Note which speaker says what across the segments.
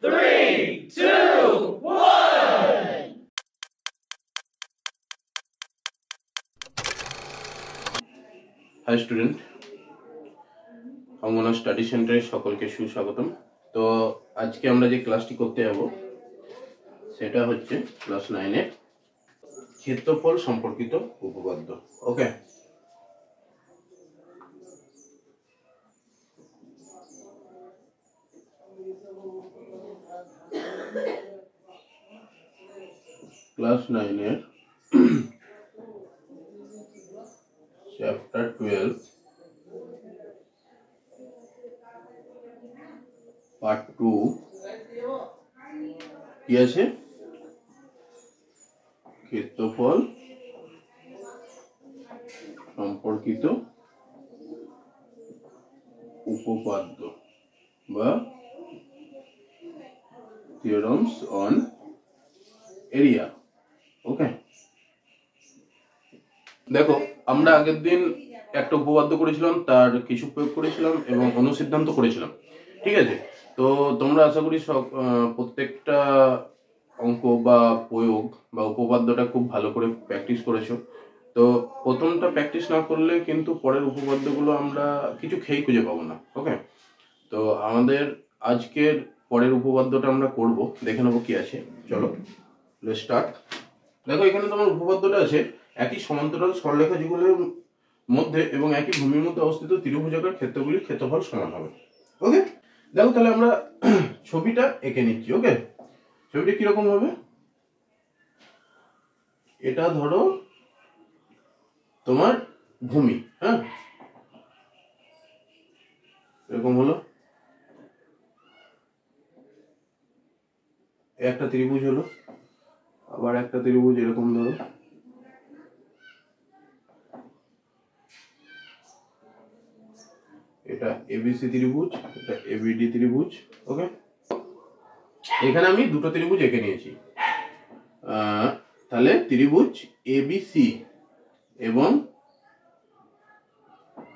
Speaker 1: 3, 2, 1.
Speaker 2: High student, অঙ্গনা study সেন্টারে সকলকে সুস্বাগতম। তো আজকে আমরা যে ক্লাসটি করতে যাব সেটা হচ্ছে ক্লাস 9-এর ক্ষেত্রফল সম্পর্কিত উপপাদ্য। ওকে, ক্লাস 9-এর চ্যাপ্টার 12 পার্ট 2 কি আছে? ক্ষেত্রফল সম্পর্কিত উপপাদ্য বা থিওরামস অন এরিয়া। ওকে, দেখো আমরা আগের দিন একটা উপপাদ্য করেছিলাম, তার কিছু প্রয়োগ করেছিলাম এবং অনুসিদ্ধান্ত করেছিলাম। ঠিক আছে, তো তোমরা আশা করি সব প্রত্যেকটা অঙ্ক বা প্রয়োগ বা উপপাদ্যটা খুব ভালো করে প্র্যাকটিস করেছো। তো প্রথমটা প্র্যাকটিস না করলে কিন্তু পরের উপপাদ্যগুলো আমরা কিছু খেয়ে খুঁজে পাবো না। ওকে, তো আমাদের আজকের পরের উপপাদ্যটা আমরা করব, দেখে নেবো কি আছে। চলো লেটস স্টার্ট। দেখো এখানে তোমার উপপাদ্যটা আছে, একই সমান্তরাল সরলরেখাগুলোর মধ্যে এবং একই ভূমির মধ্যে অবস্থিত ত্রিভুজাকার ক্ষেত্রগুলির ক্ষেত্রফল সমান হবে। ওকে, দেখো তাহলে আমরা ছবিটা এঁকে নিচ্ছি। ওকে, ছবিটা কিরকম হবে? এটা ধরো তোমার ভূমি, হ্যাঁ, এরকম হলো একটা ত্রিভুজ হলো, আবার একটা ত্রিভুজ এরকম ধরো, এটা এবিসি ত্রিভুজ, এটা এবিডি ত্রিভুজ। ওকে, এখানে আমি দুটো ত্রিভুজ এঁকে নিয়েছি। তাহলে ত্রিভুজ এবিসি এবং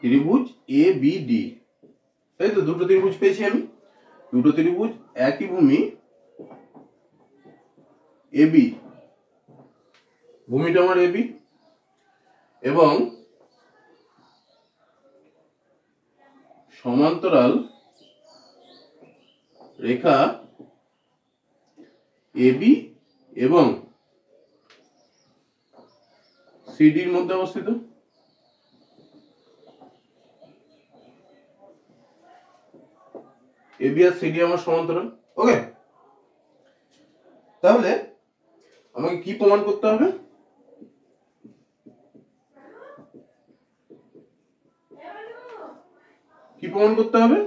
Speaker 2: ত্রিভুজ এবিডি, তাই তো? দুটো ত্রিভুজ পেয়েছি আমি, দুটো ত্রিভুজ একই ভূমি, এবি, ভূমিটা আমার এবি, এবং সমান্তরাল রেখা এবি এবং সিডির মধ্যে অবস্থিত। এবি আর সিডি আমার সমান্তরাল। ওকে, তাহলে আমাকে কি প্রমাণ করতে হবে? কি প্রমাণ করতে হবে?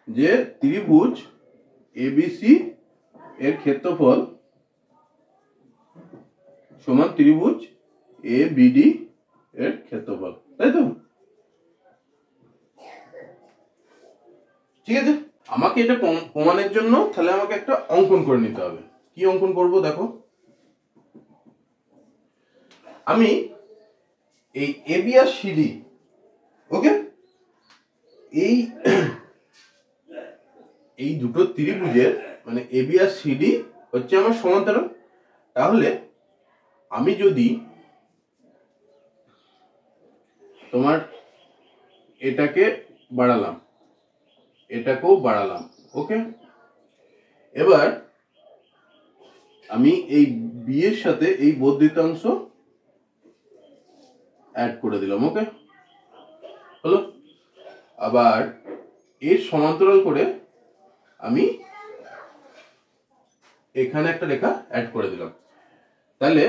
Speaker 2: যে ত্রিভুজ এবিসি এর ক্ষেত্রফল সমান ত্রিভুজ এবিডি এর ক্ষেত্রফল, তাই তো? ঠিক আছে, আমাকে এটা প্রমাণের জন্য তাহলে আমাকে একটা অঙ্কন করে নিতে হবে। কি অঙ্কন করব? দেখো আমি এই এবি আর সিডি, ওকে, এই দুটো ত্রিভুজের মানে এবি আর সিডি হচ্ছে আমার সমান্তরাল। তাহলে আমি যদি তোমার এটাকে বাড়ালাম, এটাকেও বাড়ালাম, ওকে, এবার আমি এই বি এর সাথে এই বর্ধিতাংশ অ্যাড করে দিলাম। ওকে, হলো। আবার এর সমান্তরাল করে আমি এখানে একটা রেখা অ্যাড করে দিলাম। তাহলে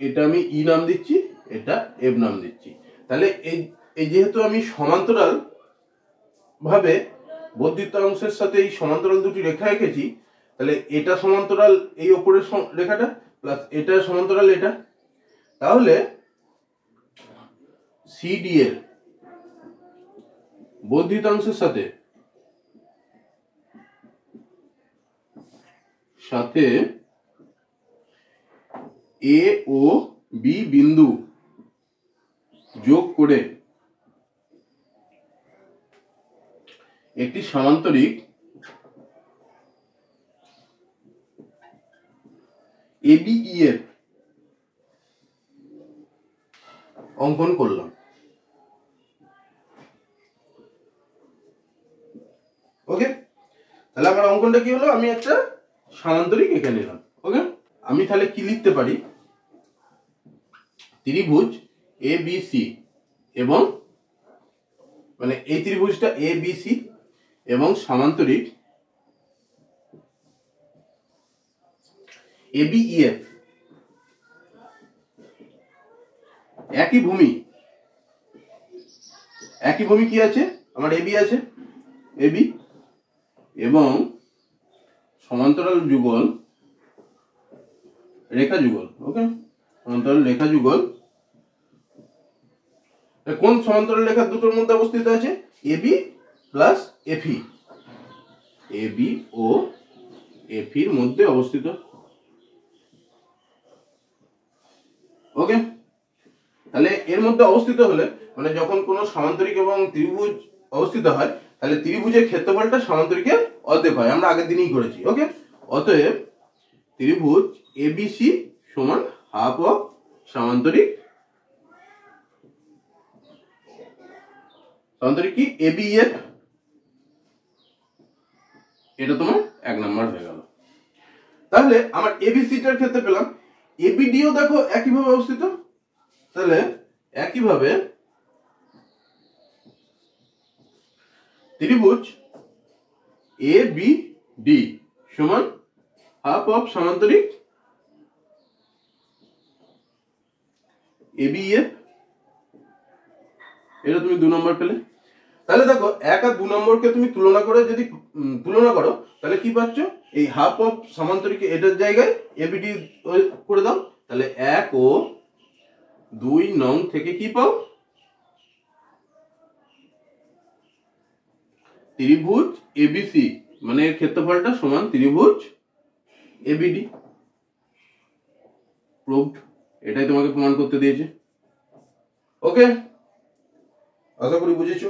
Speaker 2: এটা আমি ই নাম দিচ্ছি, এটা এফ নাম দিচ্ছি। তাহলে এই যেহেতু আমি সমান্তরাল ভাবে বর্ধিত অংশের সাথে এই সমান্তরাল দুটি রেখা এঁকেছি, তাহলে এটা সমান্তরাল এই ওপরের রেখাটা প্লাস এটা সমান্তরাল এটা, তাহলে সিডি এর বর্ধিত অংশের সাথে এ ও বি বিন্দু যোগ করে একটি সামান্তরিক ABEF অঙ্কন করলাম। ওকে, তাহলে আমার অঙ্কনটা কি হলো, আমি একটা সামান্তরিক এঁকে নিলাম। ওকে, আমি তাহলে কি লিখতে পারি, ত্রিভুজ ABC এবং মানে এই ত্রিভুজটা ABC এবং সামান্তরিক ABEF একই ভূমি কি আছে, আমার AB আছে, AB এবং সমান্তরাল যুগল রেখা যুগল। ওকে, সমান্তরাল রেখা যুগল কোন সমান্তরাল রেখা দুটোর মধ্যে অবস্থিত আছে, AB প্লাস FE, AB ও FE এর মধ্যে অবস্থিত। ওকে, তাহলে এর মধ্যে অবস্থিত হলে মানে যখন কোনো সামান্তরিক এবং ত্রিভুজ অবস্থিত হয় তাহলে ত্রিভুজের ক্ষেত্রফলটা সামান্তরিকের অর্ধেক হয়, আমরা আগের দিনই করেছি। ওকে, অতএব ত্রিভুজ ABC সমান হাফ অফ সামান্তরিক কি ABEF, এটা তোমার 1 নাম্বার হয়ে গেল। তাহলে আমার ABCটার ক্ষেত্রে পেলাম, ABDও দেখো একইভাবে অবস্থিত, তাহলে একইভাবে ত্রিভুজ ABD সমান হাফ অফ সামান্তরিক ABEF, এটা তুমি 2 নম্বর পেলে। তাহলে দেখো 1 আর 2 নম্বরকে তুমি তুলনা করো তাহলে কি পাচ্ছ, এই হাফ অফ সামান্তরিক এটার জায়গায় ABD করে দাও, তাহলে 1 ও 2 নং থেকে কি পাও, ত্রিভুজ ABC মানে এর ক্ষেত্রফলটা সমান ত্রিভুজ ABD। প্রুভড, এটাই তোমাকে প্রমাণ করতে দিয়েছে। ওকে, আশা করি বুঝেছো।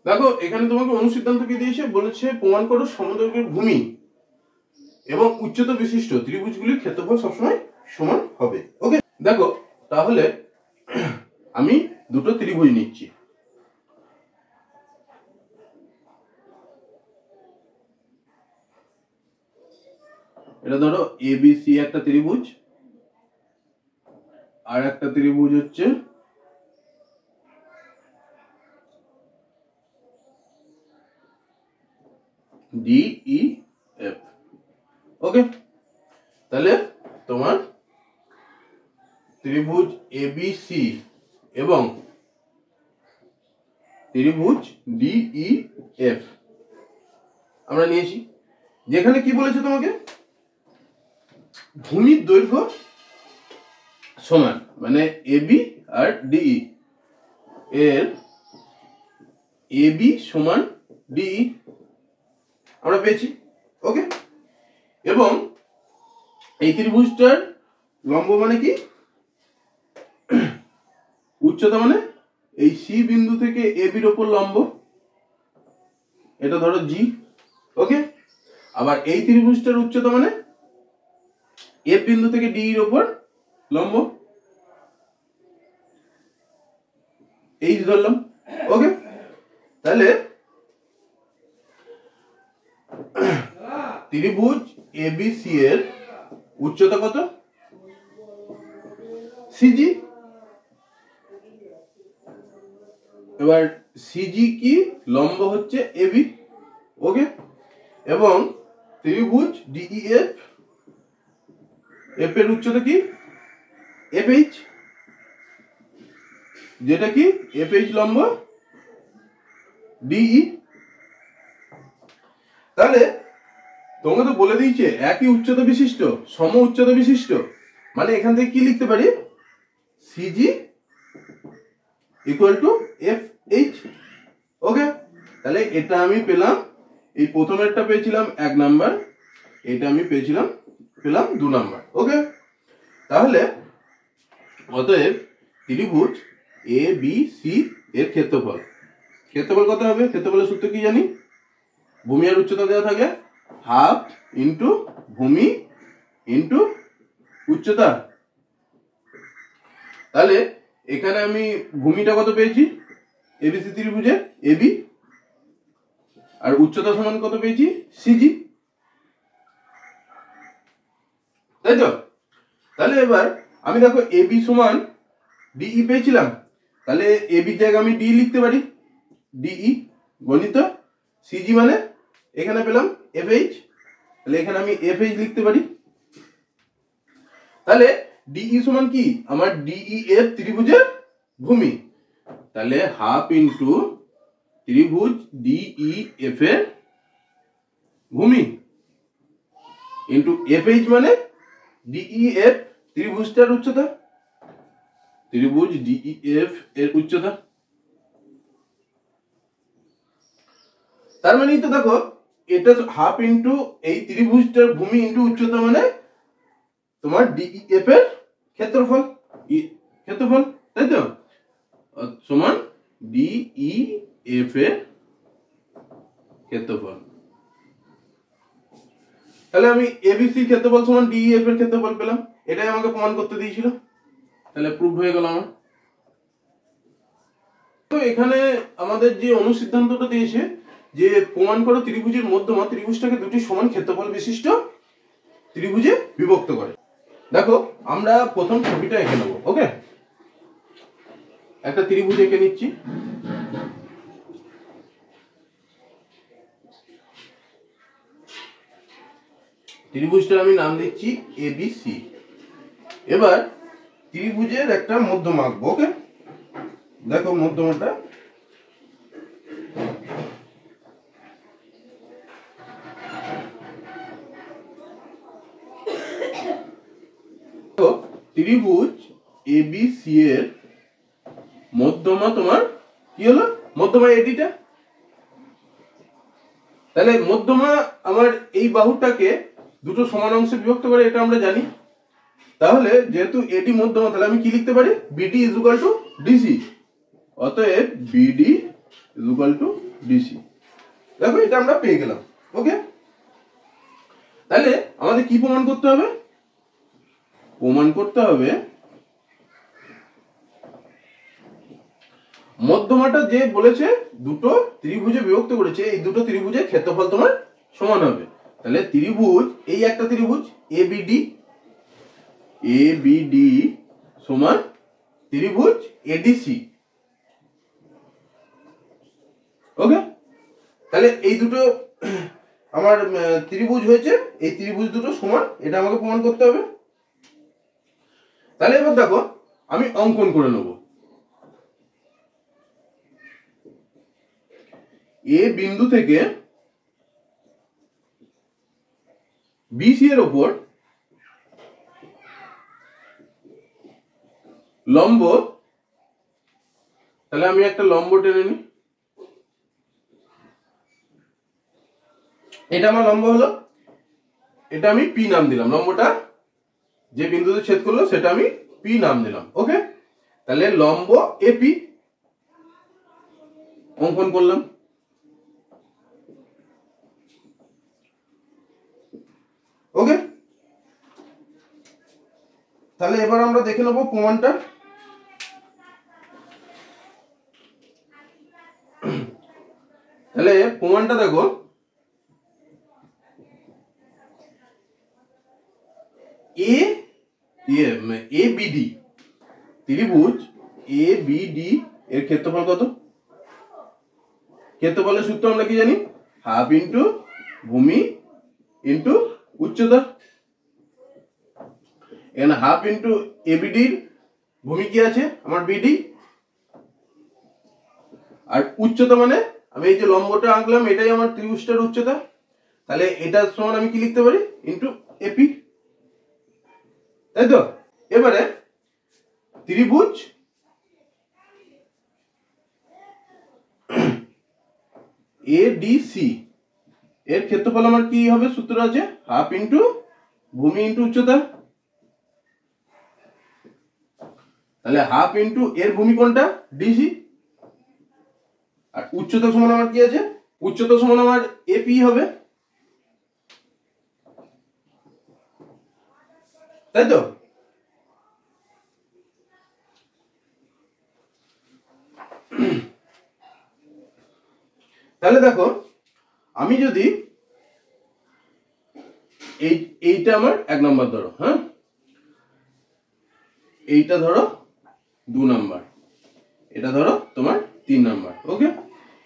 Speaker 2: দেখো এখানে তোমাকে অনুসিদ্ধান্ত কি দিয়েছে, বলেছে প্রমাণ করো সমদৈর্ঘ্যের ভূমি এবং উচ্চতা বিশিষ্ট ত্রিভুজগুলির ক্ষেত্রফল সবসময় সমান হবে। ওকে, দেখো তাহলে আমি দুটো ত্রিভুজ নিচ্ছি, এটা ধরো ABC একটা ত্রিভুজ, আর একটা ত্রিভুজ হচ্ছে DEF। ওকে, তাহলে তোমার ত্রিভুজ ABC এবং ত্রিভুজ DEF আমরা নিয়েছি, যেখানে কি বলেছে তোমাকে, ভূমির দৈর্ঘ্য সমান, মানে AB আর DE এর AB সমান DE আমরা পেয়েছি। ওকে, এবং এই ত্রিভুজটার লম্ব মানে কি, উচ্চতা মানে এই C বিন্দু থেকে AB এর উপর লম্ব, এটা ধরো G। ওকে, আবার এই ত্রিভুজটার উচ্চতা মানে F বিন্দু থেকে D এর উপর লম্ব, এই ধরলাম। ওকে, তাহলে ত্রিভুজ ABC এর উচ্চতা কত, CG। এবার CG কি, লম্ব হচ্ছে AB। ওকে, এবং ত্রিভুজ DEF এর উচ্চতা কি, FH, যেটা কি FH লম্ব DE। তাহলে তোমাকে তো বলে দিয়েছে একই উচ্চতা বিশিষ্ট, সম উচ্চতা বিশিষ্ট, মানে এখান থেকে কি লিখতে পারি, CG ইকুয়াল টু FH। ওকে, তাহলে এটা আমি পেলাম, এই প্রথমেরটা পেয়েছিলাম 1 নাম্বার, এটা আমি পেলাম 2 নাম্বার। ওকে, তাহলে অতএব ত্রিভুজ ABC এর ক্ষেত্রফল কত হবে, ক্ষেত্রফলের সূত্র কি জানি, ভূমি আর উচ্চতা দেওয়া থাকে, হাফ ইন্টু ভূমি ইন্টু উচ্চতা। তাহলে এখানে আমি ভূমিটা কত পেয়েছি এবিসি ত্রিভুজের এবি, আর উচ্চতা সমান কত পেয়েছি সিজি, তাই তো? তাহলে এবার আমি দেখো এবি সমান ডিই পেয়েছিলাম, তাহলে এবি জায়গায় আমি ডি লিখতে পারি, ডিই গণিত সিজি মানে এখানে পেলাম এফএইচ, তাহলে এখানে আমি এফএইচ লিখতে পারি। তাহলে ডিই সমান কি আমার ডিই এর ত্রিভুজের ভূমি, তাহলে হাফ ইন্টু ত্রিভুজ ডিই এফ এর ভূমি ইন্টু এফএইচ মানে ডিই এফ ত্রিভুজটার উচ্চতা, ত্রিভুজ ডিই এফ এর উচ্চতা। তার মানে তো দেখো এটা হাফ ইন্টু এই ত্রিভুজটার ভূমি ইন্টু উচ্চতা মানে তোমার ডিই এফ এর ক্ষেত্রফল, ক্ষেত্রফল, তাই তো? সমান ডিই এফ এর ক্ষেত্রফল। তাহলে আমি এবিসি ক্ষেত্রফল সমান ডিই এফ এর ক্ষেত্রফল পেলাম, এটাই আমাকে প্রমাণ করতে দিয়েছিল, তাহলে প্রুভ হয়ে গেল আমার। তো এখানে আমাদের যে অনুসিদ্ধান্তটা দিয়েছে যে প্রমাণ করো ত্রিভুজের মধ্যমা ত্রিভুজটাকে দুটি সমান ক্ষেত্রফল বিশিষ্ট ত্রিভুজে বিভক্ত করে। দেখো আমরা প্রথম ছবিটা এঁকে নেবো, ওকে? একটা ত্রিভুজ এঁকে নিচ্ছি, ত্রিভুজটার আমি নাম দিচ্ছি এবিসি। এবার ত্রিভুজের একটা মধ্যমা আঁকবো, ওকে? দেখো মধ্যমাটা ত্রিভুজ এবিসি এর মধ্যমা তোমার কি হলো, মধ্যমা এডিটা। তাহলে মধ্যমা আমার এই বাহুটাকে দুটো সমান অংশে বিভক্ত করে, এটা আমরা জানি। তাহলে যেহেতু এটি মধ্যমা, তাহলে আমি কি লিখতে পারি, BD is equal to DC. অতএব BD is equal to DC. দেখো এটা আমরা পেয়ে গেলাম, ওকে? তাহলে আমাদের কি প্রমাণ করতে হবে? প্রমাণ করতে হবে মধ্যমাটা যে বলেছে দুটো ত্রিভুজে বিভক্ত করেছে, এই দুটো ত্রিভুজের ক্ষেত্রফল তোমার সমান হবে। তাহলে ত্রিভুজ, এই একটা ত্রিভুজ এবিডি, এবিডি সমান ত্রিভুজ এডিসি, ওকে? তাহলে এই দুটো আমার ত্রিভুজ হয়েছে, এই ত্রিভুজ দুটো সমান, এটা আমাকে প্রমাণ করতে হবে। তাহলে এবার দেখো আমি অঙ্কন করে নেব। এ বিন্দু থেকে বিসি এর উপর লম্ব, তাহলে আমি একটা লম্ব টেনে নিই, এটা আমার লম্ব হলো, এটা আমি পি নাম দিলাম, লম্বটা যে বিন্দুতে ছেদ করলো সেটা আমি পি নাম দিলাম, ওকে? তাহলে লম্ব এপি অঙ্কন করলাম। ওকে, তাহলে এবার আমরা দেখে নেবো প্রমাণটা। তাহলে প্রমাণটা দেখো, এবিডি ত্রিভুজ এবিডি এর ক্ষেত্রফল কত? ক্ষেত্রফলের সূত্র আমরা কি জানি, হাফ ইন্টু ভূমি ইন্টু উচ্চতা। এখানে হাফ ইন্টু এবিডির ভূমি কি আছে আমার বিডি, আর উচ্চতা মানে আমি এই যে লম্বটা আঁকলাম এটাই আমার ত্রিভুজটার উচ্চতা, তাহলে এটা সমান আমি কি লিখতে পারি, ইন্টু এপি, তাই তো? এবারে ত্রিভুজ এডিসি এর ক্ষেত্রফল আমার কি হবে, সূত্র আছে হাফ ইন্টু ভূমি ইন্টু উচ্চতা। তাহলে হাফ ইন্টু এর ভূমি কোনটা, ডিসি, আর উচ্চতা সমান আমার কি আছে, উচ্চতা সমান আমার এপি হবে। তাই তো? তাহলে দেখো, আমি যদি এইটা আমার 1 নাম্বার ধরো, হ্যাঁ, এইটা ধরো 2 নাম্বার, এটা ধরো তোমার 3 নাম্বার। ওকে,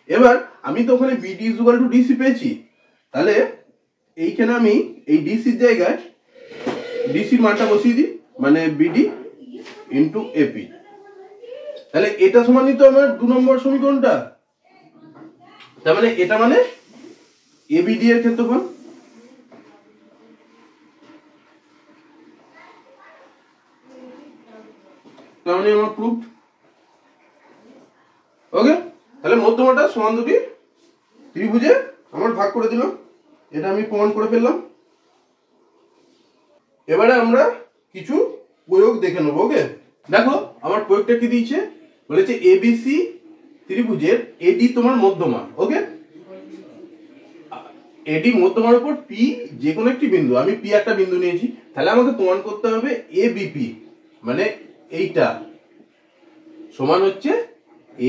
Speaker 2: এবার আমি তো ওখানে বিডি ইকুয়াল টু ডিসি পেয়েছি, তাহলে এইখানে আমি এই ডিসির জায়গায় ডিসির মানটা বসিয়ে দিই, মানে বিডি ইন্টু এপি। তাহলে এটা সমানই তো আমার 2 নম্বর সমীকরণটা। তার মানে এটা মানে এবিডি এর ক্ষেত্রফল। তার মানে আমার প্রুফ। ওকে, তাহলে মধ্যমাটা সমান দুটি ত্রিভুজে আমার ভাগ করে দিলাম, এটা আমি প্রমাণ করে ফেললাম। এবারে আমরা কিছু প্রয়োগ দেখে নেব। ওকে, দেখো আমার প্রয়োগটা কি দিয়েছে, বলেছে এবিসি ত্রিভুজের এডি তোমার মধ্যমা। ওকে, এডি মধ্যমার উপর পি যে কোনো একটি বিন্দু, আমি পি একটা বিন্দু নিয়েছি, তাহলে আমাকে প্রমাণ করতে হবে এবিপি মানে এইটা সমান হচ্ছে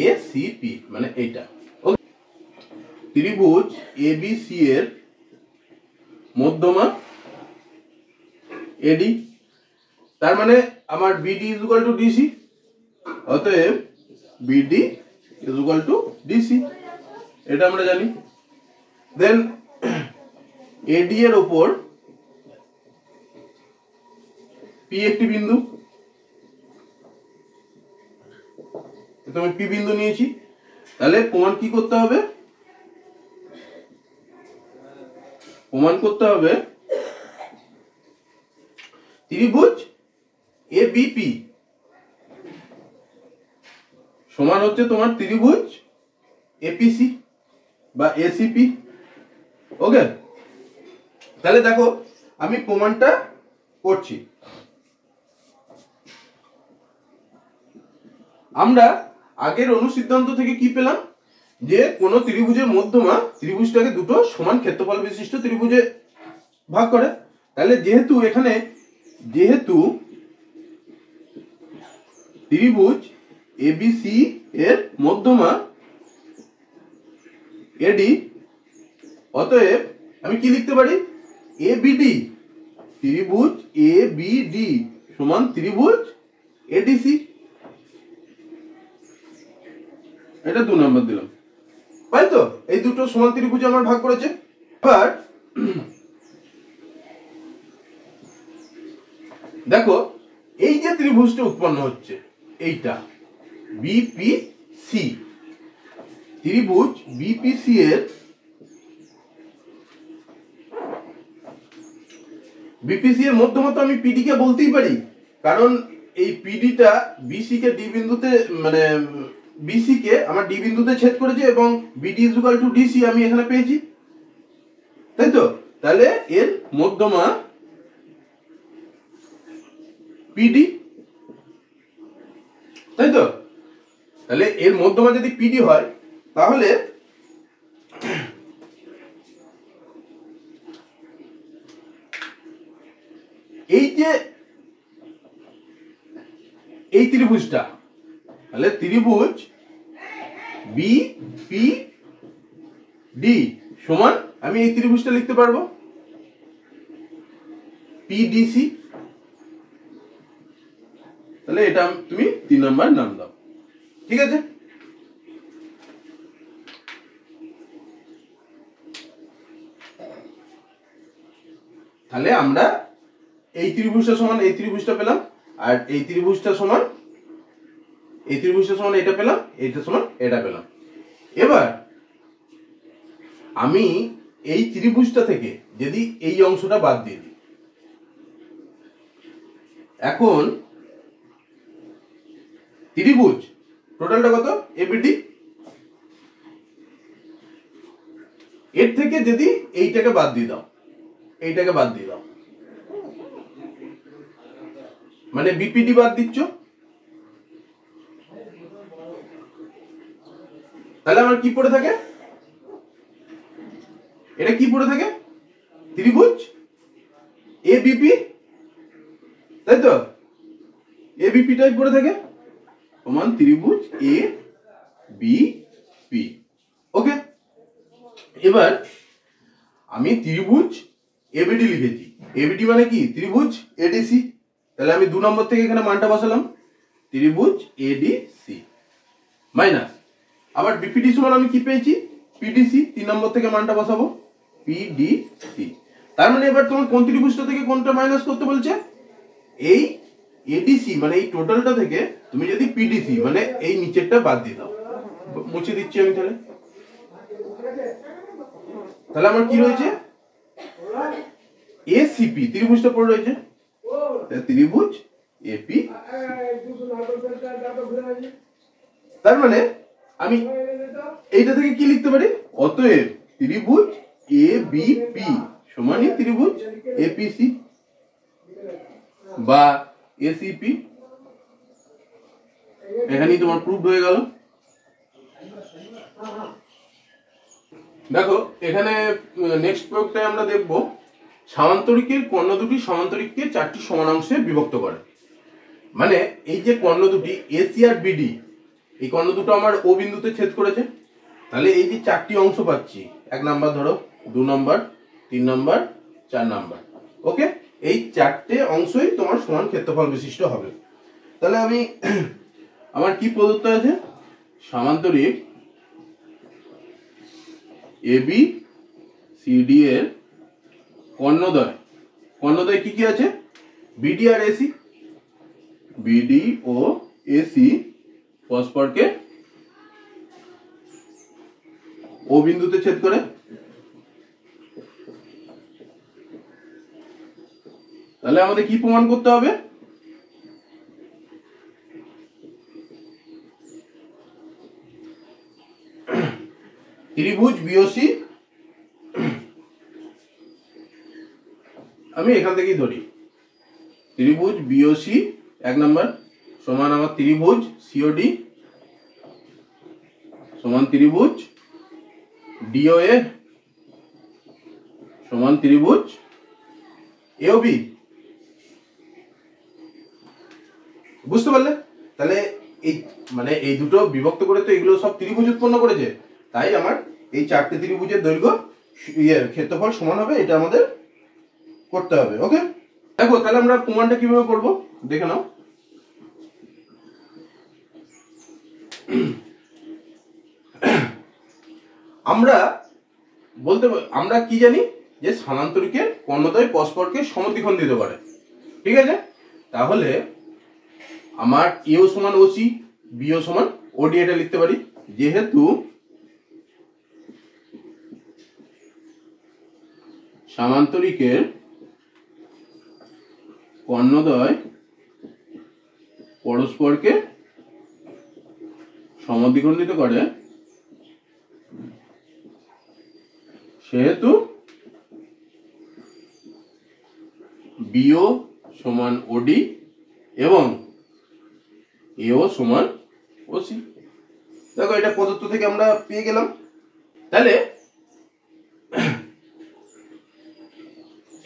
Speaker 2: এসিপি মানে এইটা। ওকে, ত্রিভুজ এবিসি এর মধ্যমা এডি, তার মানে আমার BD is equal to DC, অতএব BD is equal to DC, এটা আমরা জানি। দেন এডি এর উপর পি একটি বিন্দু, তো আমি পি বিন্দু নিয়েছি, তাহলে প্রমাণ কি করতে হবে, প্রমাণ করতে হবে ত্রিভুজ এবিপি সমান হচ্ছে তোমার ত্রিভুজ এপিসি বা এসিপি। ওকে, তাহলে দেখো আমি প্রমাণটা করছি। আমরা আগের অনুসিদ্ধান্ত থেকে কি পেলাম, যে কোন ত্রিভুজের মধ্যমা ত্রিভুজটাকে দুটো সমান ক্ষেত্রফল বিশিষ্ট ত্রিভুজে ভাগ করে। তাহলে যেহেতু এখানে যেহেতু ত্রিভুজ এবিসি এর মধ্যমা এডি, অতএব আমি কি লিখতে পারি, এবিডি, ত্রিভুজ এবিডি সমান ত্রিভুজ এডিসি। এটা 2 নাম্বার দিলাম, তাই তো? এই দুটো সমান ত্রিভুজ আমার ভাগ করেছে। এবার দেখো এই যে ত্রিভুজটা উৎপন্ন হচ্ছে এইটা বিপিসি, ত্রিভুজ বিপিসি এর মধ্যমা তো আমি পিডি কে বলতেই পারি, কারণ এই পিডিটা বিসি কে ডি বিন্দুতে মানে বিসি কে আমার ডি বিন্দুতে ছেদ করেছে এবং BD is equal to DC আমি এখানে পেয়েছি, তাই তো? তাহলে এর মধ্যমা পিডি, তাই তো? তাহলে এর মধ্যমা যদি পিডি হয়, তাহলে এই যে এই ত্রিভুজটা, তাহলে ত্রিভুজ বিপিডি সমান আমি এই ত্রিভুজটা লিখতে পারবো পিডিসি। তাহলে এটা তুমি 3 নাম্বার নাম দাও, ঠিক আছে? তাহলে আমরা এই ত্রিভুজটা সমান এই ত্রিভুজটা পেলাম, আর এই ত্রিভুজটা সমান এই ত্রিভুজটা সমান এটা পেলাম, এইটা সমান এটা পেলাম। এবার আমি এই ত্রিভুজটা থেকে যদি এই অংশটা বাদ দিয়ে দিই, এখন ত্রিভুজ টোটালটা কত, এবিডি, এর থেকে যদি এইটাকে বাদ দিয়ে দাও, এইটাকে বাদ দিয়ে দাও, মানে বিপিডি বাদ দিচ্ছ, তাহলে আমার কি পড়ে থাকে, এটা কি পড়ে থাকে, ত্রিভুজ এবিপি তাই তো? এবিপি টাইপ করে থাকে সমান ত্রিভুজ এ বি পি। ওকে, এবার আমি ত্রিভুজ এবিডি লিখেছি। এবিডি মানে কি? ত্রিভুজ এডিসি। তাহলে আমি 2 নম্বর থেকে এখানে মানটা বসালাম, ত্রিভুজ এডিসি মাইনাস, আবার বিপিডি সমান আমি কি পেয়েছি? পিডিসি। 3 নম্বর থেকে মানটা বসাবো, পিডিসি। তার মানে এবার তোমার কোন ত্রিভুজটা থেকে কোনটা মাইনাস করতে বলছে? এই এডিসি মানে এই টোটালটা থেকে তুমি যদি পিডিসি মানে এই নিচেরটা বাদ দিয়ে দাও, মুছে দিচ্ছি আমি। তাহলে আমার কি রয়েছে? এসিপি ত্রিভুজটা পড়ে রয়েছে, ত্রিভুজ এপি। তার মানে আমি এইটা থেকে কি লিখতে পারি? অতএব ত্রিভুজ এবিপি সমানই ত্রিভুজ এপিসি বা এসিপি। এখানেই তোমার প্রুফ হয়ে গেল। দেখো এখানে নেক্সট প্রয়োগটায় আমরা দেখব সামান্তরিকের কর্ণ দুটি সমান্তরিককে 4টি সমান অংশে বিভক্ত করে। মানে এই যে কর্ণ দুটি এসি আর বিডি, এই কর্ণ দুটো আমার ও বিন্দুতে ছেদ করেছে। তাহলে এই যে 4টি অংশ পাচ্ছি, 1 নাম্বার ধরো, 2 নাম্বার, 3 নাম্বার, 4 নাম্বার। ওকে, এই 4টে অংশই তোমার সমান ক্ষেত্রফল বিশিষ্ট হবে। তাহলে আমি আমার কি প্রদত্ত আছে? সামান্তরিক এবি সিডি এর কর্ণদ্বয়, কর্ণদ্বয় কি কি আছে? বিডি আর এসি। বিডি ও এসি পরস্পরকে ও বিন্দুতে ছেদ করে। তাহলে আমাদের কি প্রমাণ করতে হবে? ত্রিভুজ বিওসি, আমি এখান থেকেই ধরি, ত্রিভুজ বিওসি 1 নাম্বার সমান আমার ত্রিভুজ সিওডি সমান ত্রিভুজ ডিওএ সমান ত্রিভুজ এওবি। বুঝতে পারলে? তাহলে এই মানে এই দুটো বিভক্ত করে তো এগুলো সব ত্রিভুজ উৎপন্ন করেছে। তাই আমার এই 4টে ত্রিভুজের দৈর্ঘ্য ক্ষেত্রফল সমান হবে, এটা আমাদের করতে হবে। ওকে, দেখো তাহলে আমরা প্রমাণটা কিভাবে করব দেখে নাও। আমরা কি জানি যে সামান্তরিকের কর্ণদ্বয় পরস্পরকে সমদ্বিখণ্ড দিতে পারে। ঠিক আছে, তাহলে আমার এও সমান ওসি, বিও সমান ওডি এটা লিখতে পারি। যেহেতু সামান্তরিকের কর্ণদ্বয় পরস্পরকে সমদ্বিখণ্ডিত করে, সেহেতু বিও সমান ওডি এবং এও সমান ওসি। দেখো এটা প্রদত্ত থেকে আমরা পেয়ে গেলাম। তাহলে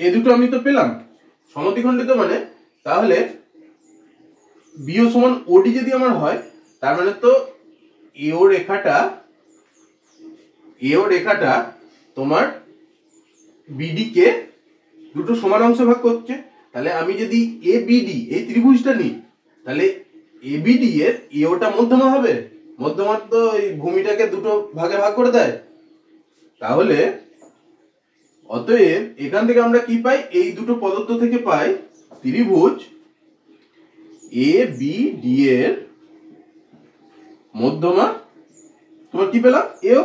Speaker 2: এই দুটো আমি তো পেলাম সমদ্বিখণ্ডিত মানে, তাহলে বিও সমান ওডি যদি আমার হয়, তার মানে তো এও রেখাটা তোমার বিডি কে দুটো সমান অংশে ভাগ করছে। তাহলে আমি যদি এ বিডি এই ত্রিভুজটা নিই, তাহলে এ বিডি এর এওটা মধ্যমা হবে। মধ্যমা তো এই ভূমিটাকে দুটো ভাগে ভাগ করে দেয়। তাহলে অতএব এখান থেকে আমরা কি পাই? এই দুটো পদার্থ থেকে পাই ত্রিভুজ এ বি ডি এর মধ্যমা তোমার কি পেলাম? এও।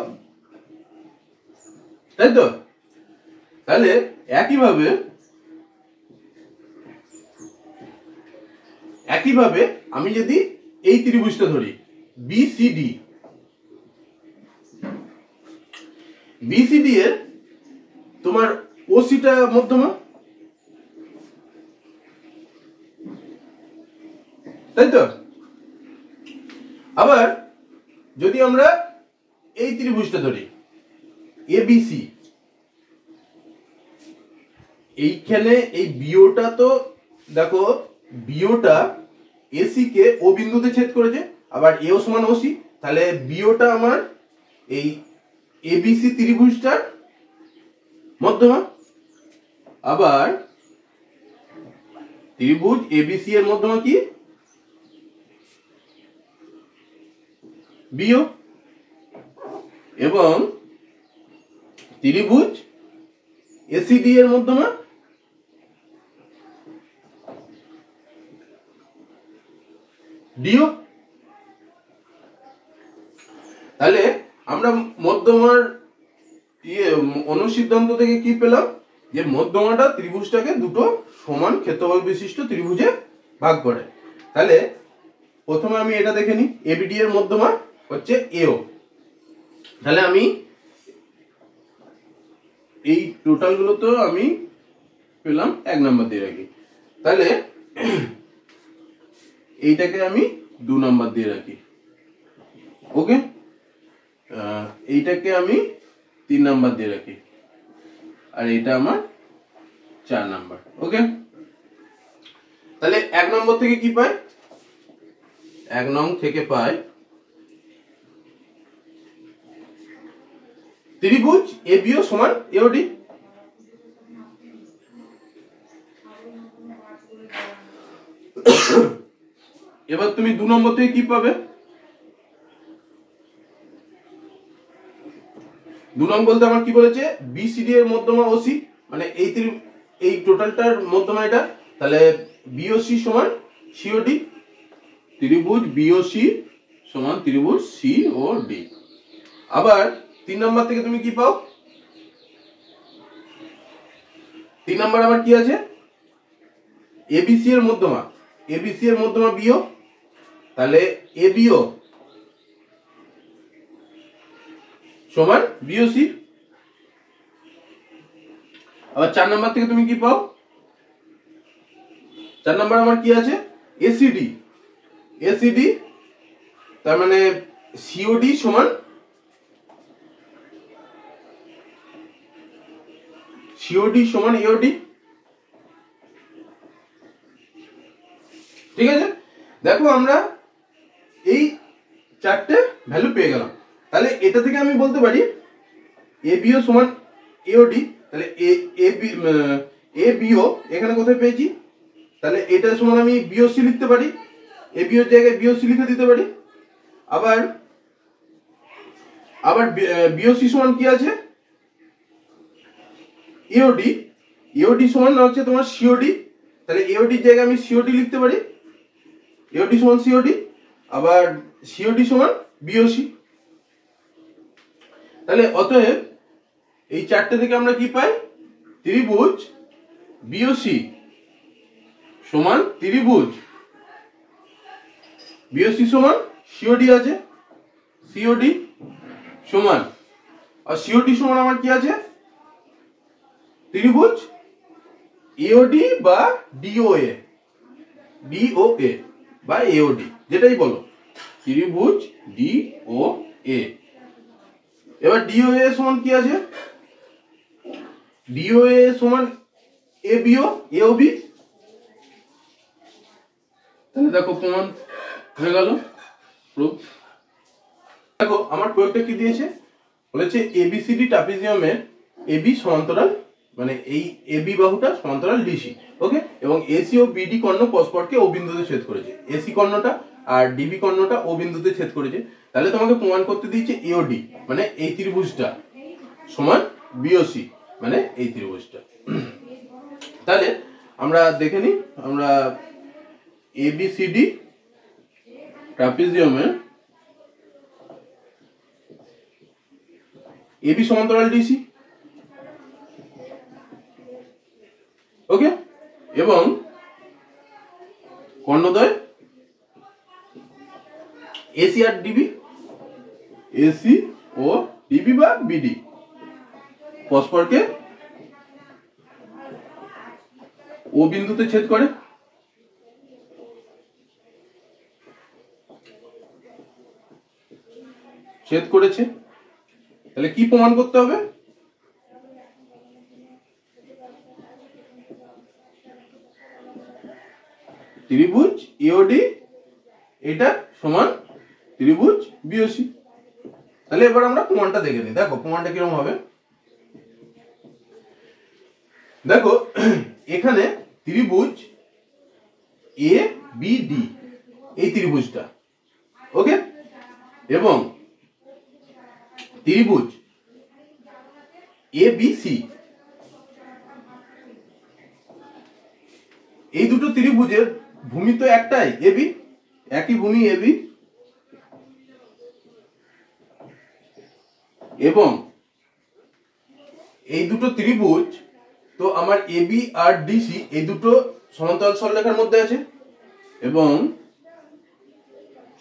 Speaker 2: তাই তো? তাহলে একইভাবে আমি যদি এই ত্রিভুজটা ধরি বিসিডি, বিসিডি এর তোমার ওসিটা মধ্যমা, তাই তো? আবার যদি আমরা এই ত্রিভুজটা ধরি এবিসি, এইখানে এই বিওটা তো দেখো বিওটা এসি কে ও বিন্দুতে ছেদ করেছে, আবার এও সমান ওসি, তাহলে বিওটা আমার এই এবিসি ত্রিভুজটার মধ্যমা। আবার ত্রিভুজ এবিসি এর মধ্যমা কি? বিও। এবং ত্রিভুজ এসিডি এর মধ্যমা ডিও। তাহলে আমরা মধ্যমার অনুসিদ্ধান্ত থেকে কি পেলাম? যে মধ্যমাটা ত্রিভুজটাকে দুটো সমান ক্ষেত্রফল বিশিষ্ট ত্রিভুজে ভাগ করে। তাহলে প্রথমে আমি এটা দেখে নিই, এবিডি এর মধ্যমা হচ্ছে এও। তাহলে আমি এই টোটাল গুলো তো আমি পেলাম 1 নাম্বার দিয়ে রাখি, তাহলে এইটাকে আমি 2 নাম্বার দিয়ে রাখি। ওকে, এইটাকে আমি 3 নাম্বার দিয়ে রাখি, আর এটা আমার 4 নাম্বার। ওকে, তাহলে 1 নম্বর থেকে কি পাই? 1 নং থেকে পাই ত্রিভুজ এবিও সমান এওডি। এবার তুমি 2 নম্বর থেকে কি পাবে? 2 নং বলতে আমার কি বলেছে? বিসিডি এর মধ্যমা ওসি, মানে এই টোটালটার মধ্যমা এটা। তাহলে বিওসি সমান সিওডি, ত্রিভুজ বিওসি সমান ত্রিভুজ সি ও ডি। আবার 3 নম্বর থেকে তুমি কি পাও? 3 নম্বর আমার কি আছে? এবিসি এর মধ্যমা, এবিসি এর মধ্যমা বিও, তাহলে এবিও সমান বিওসি। আবার 4 নম্বর থেকে তুমি কি পাও? 4 নম্বর আমার কি আছে? এসিডি, এসিডি তার মানে সিওডি সমান এওডি। ঠিক আছে, দেখো আমরা এই 4টে ভ্যালু পেয়ে গেলাম। তাহলে এটা থেকে আমি বলতে পারি এবিও সমান এওডি। তাহলে এবিও এখানে কোথায় পেয়েছি? তাহলে এটা সমান আমি বিওসি লিখতে পারি, এবিওর জায়গায় বিওসি লিখে দিতে পারি। আবার বিওসি সমান কি আছে? এওডি, এওডি সমান হচ্ছে তোমার সিওডি, তাহলে এওডির জায়গায় আমি সিওডি লিখতে পারি, এওডি সমান সিওডি। আবার সিওডি সমান বিওসি। তাহলে অতএব এই 4টে থেকে আমরা কি পাই? ত্রিভুজ বিওসি সমান ত্রিভুজ বিওসি সমান সিওডি আছে, সিওডি সমান, আর সিওডি সমান আমার কি আছে? ত্রিভুজ এওডি বা ডিওএ, ডিওএ বা এওডি যেটাই বলো, ত্রিভুজ ডিওএ। এবার ডিওএ সমান কি আছে? ডিওএ সমান এবিও এওবি। তাহলে দেখো প্রমাণ হয়ে গেল, প্রুফ। দেখো আমার প্রয়োগটা কি দিয়েছে? বলেছে এবিসিডি ট্রাপিজিয়ামের এবি সমান্তরাল, মানে এই এবি বাহুটা সমান্তরাল ডিসি। ওকে, এবং এসি ও বিডি কর্ণ পরস্পরকে ও বিন্দুতে ছেদ করেছে। এসি কর্ণটা আর ডিবি কর্ণটা ও বিন্দুতে ছেদ করেছে। তাহলে তোমাকে প্রমাণ করতে দিয়েছে এওডি মানে এই ত্রিভুজটা সমান বিওসি মানে এই ত্রিভুজটা। তাহলে আমরা দেখে নিই, আমরা এবিসিডি ট্রাপিজিয়ামের এবি সমান্তরাল ডিসি। ওকে, এবং কর্ণদ্বয় এসি আর ডিবি, এসি ও ডিবি বা বিডি পরস্পরকে ও বিন্দুতে ছেদ করে। ছেদ করেছে, তাহলে কি প্রমাণ করতে হবে? ত্রিভুজ এওডি এটা সমান ত্রিভুজ বিওসি। তাহলে এবার আমরা প্রমাণটা দেখে নিই। দেখো প্রমাণটা কিরকম হবে। দেখো এখানে ত্রিভুজ এ বি ডি এই ত্রিভুজটা, ওকে, এবং ত্রিভুজ এ বি সি, এই দুটো ত্রিভুজের ভূমি তো একটাই, এবি, একই ভূমি এবি, এবং এই দুটো ত্রিভুজ তো আমার এবি আর ডিসি এই দুটো সমান্তরাল সরলরেখার মধ্যে আছে, এবং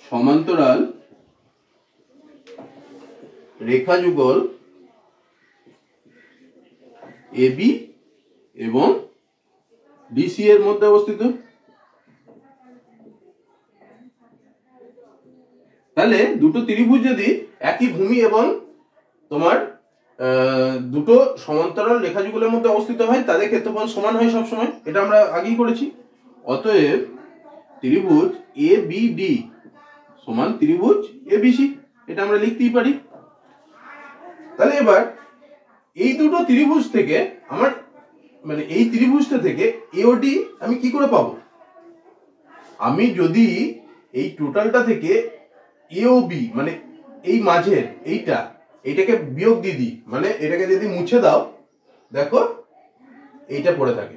Speaker 2: সমান্তরাল রেখা যুগল এবি এবং ডিসি এর মধ্যে অবস্থিত। তাহলে দুটো ত্রিভুজ যদি একই ভূমি এবং তোমার দুটো সমান্তরাল রেখা যুগলের মধ্যে অবস্থিত হয়, তাদের ক্ষেত্রফল সমান হয় সবসময়, এটা আমরা আগেই করেছি। অতএব ত্রিভুজ এ বি ডি সমান ত্রিভুজ এ বি সি, এটা আমরা লিখতেই পারি। তাহলে এবার এই দুটো ত্রিভুজ থেকে আমার মানে এই ত্রিভুজটা থেকে এওডি আমি কি করে পাবো? আমি যদি এই টোটালটা থেকে এওবি মানে এই মাঝের এইটাকে বিয়োগ দিয়ে দিই, মানে এটাকে যদি মুছে দাও, দেখো এইটা পড়ে থাকে,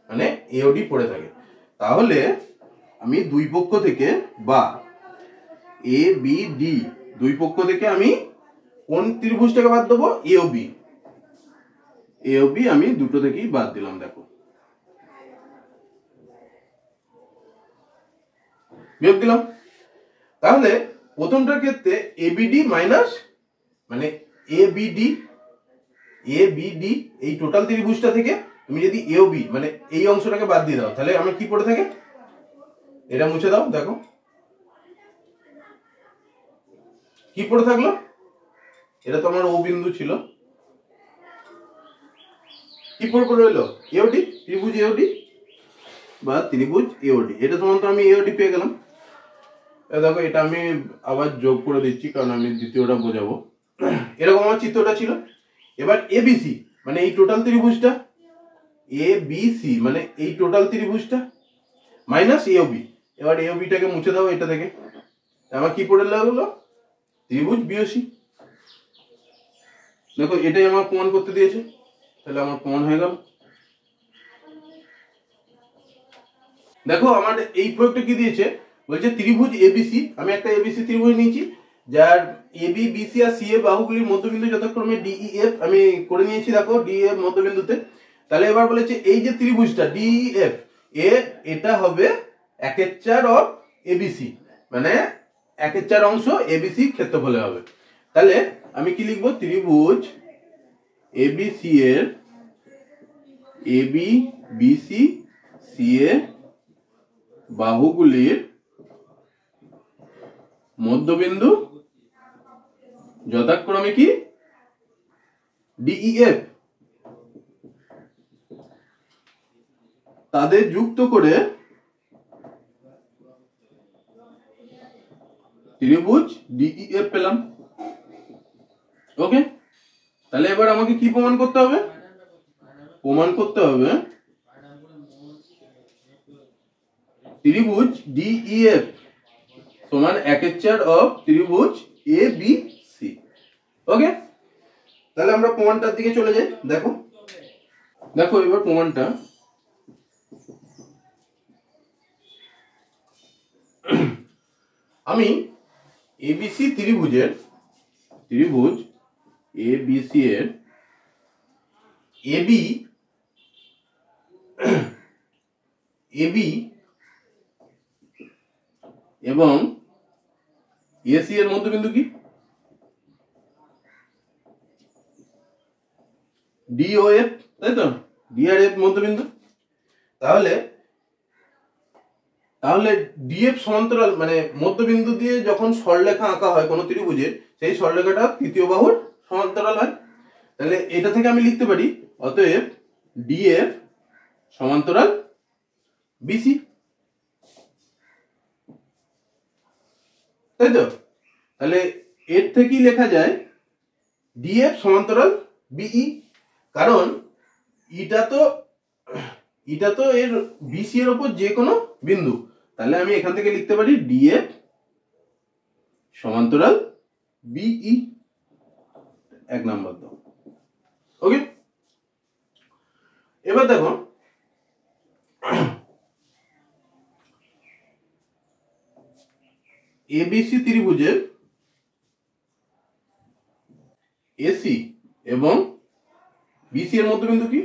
Speaker 2: মানে এওডি পড়ে থাকে, তাহলে আমি দুই পক্ষ থেকে বা এ বি ডি দুই পক্ষ থেকে আমি কোন ত্রিভুজটাকে বাদ দেবো? এওবি। এওবি আমি দুটো থেকেই বাদ দিলাম, দেখো বিয়োগ দিলাম। তাহলে প্রথমটার ক্ষেত্রে এবিডি মাইনাস মানে এবিডি এই টোটাল ত্রিভুজটা থেকে তুমি যদি এওবি মানে এই অংশটাকে বাদ দিয়ে দাও, তাহলে আমার কি পড়ে থাকে? এটা মুছে দাও, দেখো কি পড়ে থাকলো? এটা তো আমার ও বিন্দু ছিল, কি পড়ে রইলো? এওডি, ত্রিভুজ এওডি বা ত্রিভুজ এওডি, এটা তোমার তো আমি এওডি পেয়ে গেলাম। দেখো এটা আমি আবার যোগ করে দিচ্ছি, কারণ আমি দ্বিতীয়টা বোঝাবো। এরকম আমার চিত্রটা ছিল। এবার এবিসি মানে এই টোটাল ত্রিভুজটা, এবিসি মানে এই টোটাল ত্রিভুজটা মাইনাস এওবি। এবার এওবিটাকে মুছে দাও এটা থেকে, আমার কি পড়ে লাগলো? ত্রিভুজ বিওসি। দেখো এটাই আমার প্রমাণ করতে দিয়েছে, তাহলে আমার প্রমাণ হয়ে গেল। দেখো আমার এই প্রয়োগটা কি দিয়েছে, বলছে ত্রিভুজ এবিসি, আমি একটা এবিসি ত্রিভুজ নিয়েছি যার এবি বিসি আর সি এর বাহুগুলির মধ্যবিন্দু যথাক্রমে ডিইএফ আমি করে নিয়েছি, দেখো ডিএফ মধ্যবিন্দুতে। তাহলে এবার বলেছে এই যে ত্রিভুজটা ডিইএফ এটা হবে 1/4 অফ এবিসি, মানে 1/4 অংশ এবিসি ক্ষেত্রফলে হবে। তাহলে আমি কি লিখবো? ত্রিভুজ এবিসি এর এবি বিসি সি এর বাহুগুলির মধ্যবিন্দু যথাক্রমে কি ডিইএফ, তাদের যুক্ত করে ত্রিভুজ ডিইএফ পেলাম। ওকে, তাহলে এবার আমাকে কি প্রমাণ করতে হবে? প্রমাণ করতে হবে ত্রিভুজ ডিইএফ সমান 1/4 অফ ত্রিভুজ এ বি সি। ওকে, তাহলে আমরা প্রমাণটার দিকে চলে যাই। দেখো দেখো এবার প্রমাণটা, আমি এবিসি ত্রিভুজ এবিসি এর এবি এবং এসি এর মধ্যবিন্দু কি? ডিওএফ, তাই তো? ডি আর এফ মধ্যবিন্দু। তাহলে ডিএফ সমান্তরাল মানে মধ্যবিন্দু দিয়ে যখন সরলরেখা আঁকা হয় কোন ত্রিভুজের, সেই সরলরেখাটা তৃতীয় বাহুর সমান্তরাল হয়। তাহলে এটা থেকে আমি লিখতে পারি অতএব ডিএফ সমান্তরাল বিসি। তাই তো? তাহলে এর থেকেই লেখা যায় ডিএফ সমান্তরাল বিই, কারণ এটা তো এর বিসি এর উপর যে কোনো বিন্দু। তাহলে আমি এখান থেকে লিখতে পারি ডিএফ সমান্তরাল বিই, 1 নাম্বার দাও। ওকে, এবার দেখো এবিসি ত্রিভুজের এসি এবং বিসি এর মধ্যবিন্দু কি?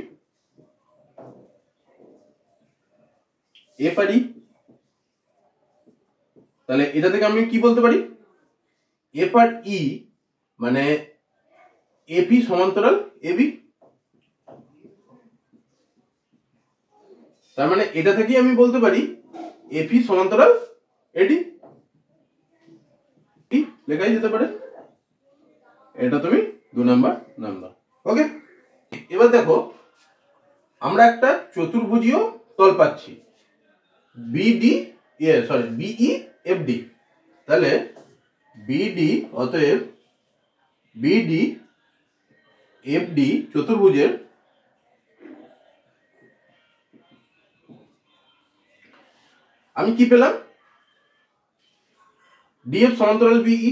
Speaker 2: এ পারি। তাহলে এটা থেকে আমি কি বলতে পারি? এ পার ই মানে এপি সমান্তরাল এবি। তার মানে এটা থেকেই আমি বলতে পারি এপি সমান্তরাল এডি, লেখাই যেতে পারে। এটা তুমি 2 নাম্বার নাম দাও। ওকে, এবার দেখো আমরা একটা চতুর্ভুজীয় তল পাচ্ছি বিডি বিই এফডি। তাহলে বিডি, অতএব বিডি এফডি চতুর্ভুজের আমি কি পেলাম? ডিএফ সমান্তরাল বিই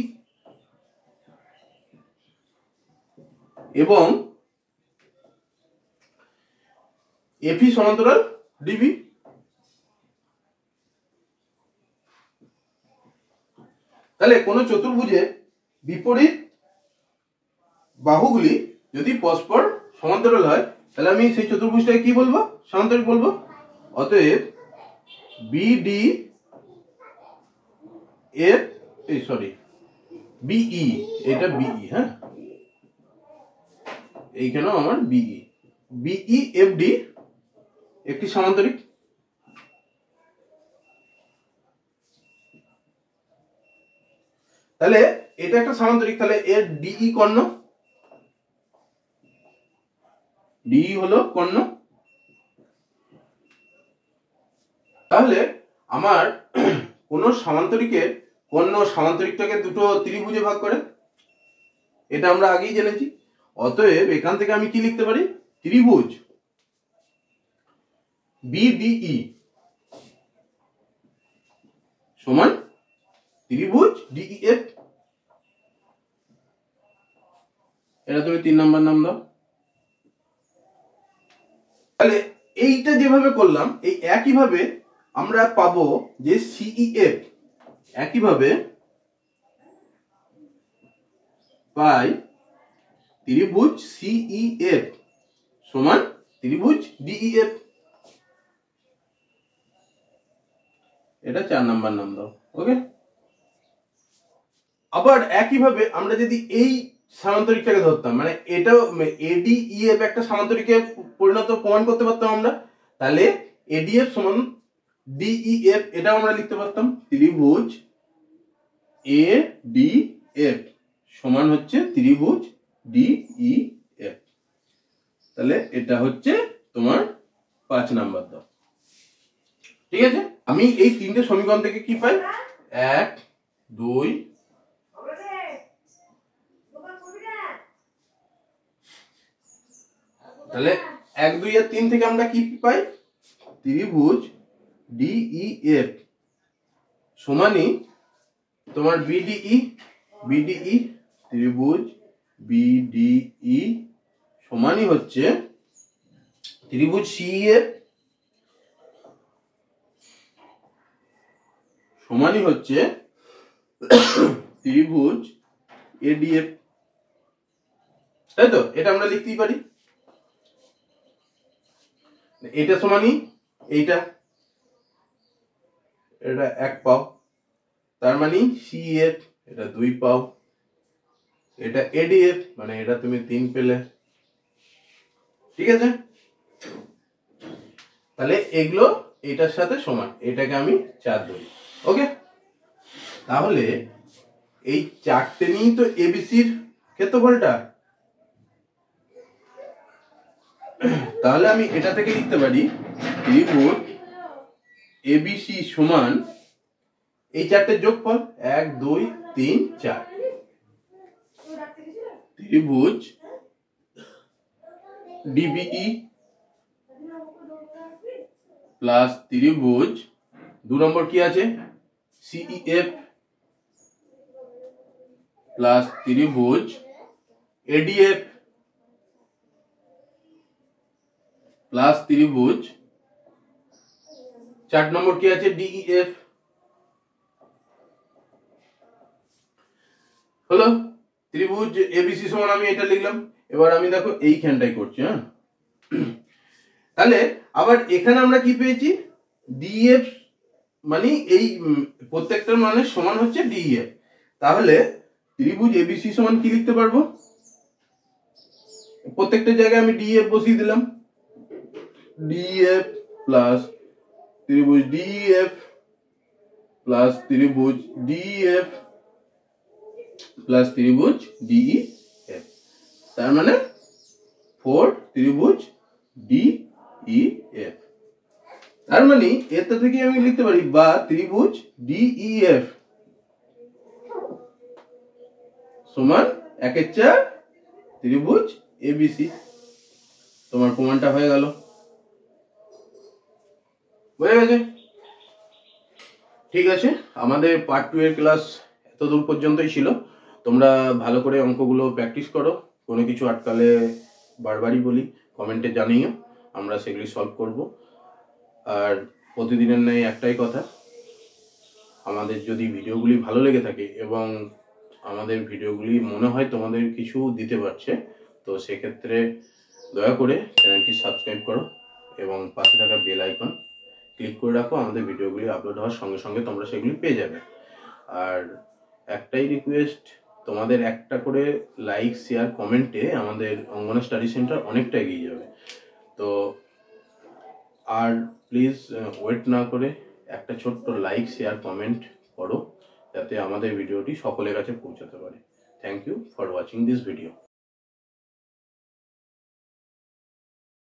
Speaker 2: এবং এফি সমান্তরাল ডিবি। তাহলে কোন চতুর্ভুজে বিপরীত বাহুগুলি যদি পরস্পর সমান্তরাল হয় তাহলে আমি সেই চতুর্ভুজটাকে কি বলবো? সমান্তরিক বলবো। অতএব বিডি এফ বিই, এটা বিই, হ্যাঁ এইখানেও আমার বিই এফডি একটি সমান্তরিক। তাহলে এটা একটা সামান্তরিক, তাহলে এর ডিই কর্ণ, ডিই হলো কর্ণ। তাহলে আমার কোন সামান্তরিকের কর্ণ সামান্তরিকটাকে দুটো ত্রিভুজে ভাগ করে, এটা আমরা আগেই জেনেছি। অতএব এখান থেকে আমি কি লিখতে পারি? ত্রিভুজ বিডিই সমান ত্রিভুজ ডিইএফ। এটা তুমি 3 নাম্বার নাম দাও। তাহলে এইটা যেভাবে করলাম, এই একইভাবে আমরা পাবো যে সিইএফ, একইভাবে পাই ত্রিভুজ সিইএফ সমান ত্রিভুজ ডিইএফ। এটা 4 নাম্বার নাম দাও। ওকে, আবার একইভাবে আমরা যদি এই সামান্তরিকটাকে ধরতাম, মানে এটাও এডিইএফ একটা সামান্তরিকে পরিণত প্রমাণ করতে পারতাম আমরা, তাহলে এডিএফ সমান ডিইএফ এটাও আমরা লিখতে পারতাম ত্রিভুজ এডিএফ সমান হচ্ছে ত্রিভুজ ডিইএফ। তাহলে এটা হচ্ছে তোমার 5 নাম্বার দাও। ঠিক আছে, আমি এই তিনটে সমীকরণ থেকে কি পাই? 1 2 তাহলে 1 2 আর 3 থেকে আমরা কি পাই? ত্রিভুজ ডিইএফ সমানই তোমার বিডিই ত্রিভুজ বিডিই সমানই হচ্ছে ত্রিভুজ সিইএফ সমানই হচ্ছে ত্রিভুজ এডিএফ। তাই তো? এটা আমরা লিখতেই পারি। এটা সমানই এইটা, এটা 1 পাও, তার মানে সিএফ এটা 2 পাও, এটা এডিএফ মানে এটা তুমি 3 পেলে। ঠিক আছে, তাহলে এগুলো এটার সাথে সমান, এটাকে আমি 4 ধরি। ওকে, তাহলে এই চারটে নিয়েই তো এবিসির ক্ষেত্রফলটা। তাহলে আমি এটা থেকে লিখতে পারি ত্রিভুজ এবিসি সমান এই চারটের যোগফল 1 2 3 4। ত্রিভুজ ডিবিই প্লাস ত্রিভুজ 2 নম্বর কি আছে সিইএফ প্লাস ত্রিভুজ এডিএফ প্লাস ত্রিভুজ 4 নম্বর কি আছে ডিইএফ। হলো ত্রিভুজ এবিসি সমান আমি এটা লিখলাম। এবার আমি দেখো এইখানটাই করছি। হ্যাঁ, তাহলে আবার এখানে আমরা কি পেয়েছি ডিএফ মানে এই প্রত্যেকটার মানে সমান হচ্ছে ডিএফ। তাহলে ত্রিভুজ এবিসি সমান কি লিখতে পারবো, প্রত্যেকটা জায়গায় আমি ডিএফ বসিয়ে দিলাম, ডিএফ প্লাস ত্রিভুজ ডিএফ প্লাস ত্রিভুজ ডিএফ প্লাস ত্রিভুজ ডিইএফ, তার মানে 4 ত্রিভুজ ডিইএফ। তার মানে এটা থেকে আমি লিখতে পারি বা ত্রিভুজ ডিইএফ সমান 1/4 ত্রিভুজ এবিসি। তোমার প্রমাণটা হয়ে গেল, বুঝে গেছে? ঠিক আছে, আমাদের পার্ট 2 এর ক্লাস এতদূর পর্যন্তই ছিল। তোমরা ভালো করে অঙ্কগুলো প্র্যাকটিস করো, কোনো কিছু আটকালে বারবারই বলি কমেন্টে জানিও, আমরা সেগুলি সলভ করব। আর প্রতিদিনের ন্যায় একটাই কথা, আমাদের যদি ভিডিওগুলি ভালো লেগে থাকে এবং আমাদের ভিডিওগুলি মনে হয় তোমাদের কিছু দিতে পারছে, তো সেক্ষেত্রে দয়া করে চ্যানেলটি সাবস্ক্রাইব করো এবং পাশে থাকা বেল আইকন ক্লিক করে রাখো। আমাদের ভিডিওগুলি আপলোড হওয়ার সঙ্গে সঙ্গে তোমরা সেগুলি পেয়ে যাবে। আর একটাই রিকোয়েস্ট, তোমাদের একটা করে লাইক শেয়ার কমেন্টে আমাদের অঙ্গনা স্টাডি সেন্টার অনেকটা এগিয়ে যাবে। তো আর প্লিজ ওয়েট না করে একটা ছোট্ট লাইক শেয়ার কমেন্ট করো, যাতে আমাদের ভিডিওটি সকলের কাছে পৌঁছাতে পারে। Thank you for watching this video.